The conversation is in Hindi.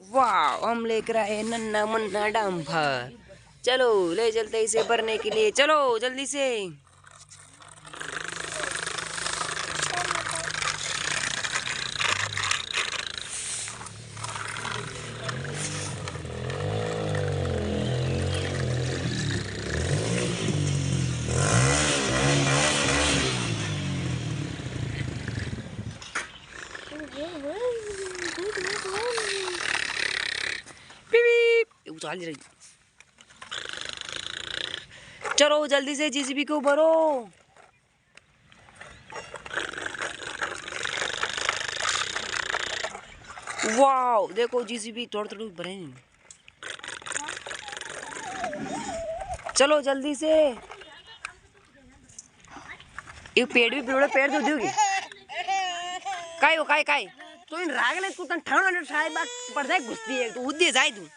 वाह, हम लेकर आए नन्ना मुन्ना डम्फर। चलो ले चलते इसे भरने के लिए, चलो जल्दी से। उछाल रही। चलो जल्दी से जेसीबी को भरो। वाह, देखो जेसीबी थोड़ी थोड़ी भरे। चलो जल्दी से। ये पेड़ भी पेड़ तो दोगे। काय हो काय तो इन रागले तू तन ठाणा शायद बात पड़ जाए घुसती है तो उद्दे जाए तू।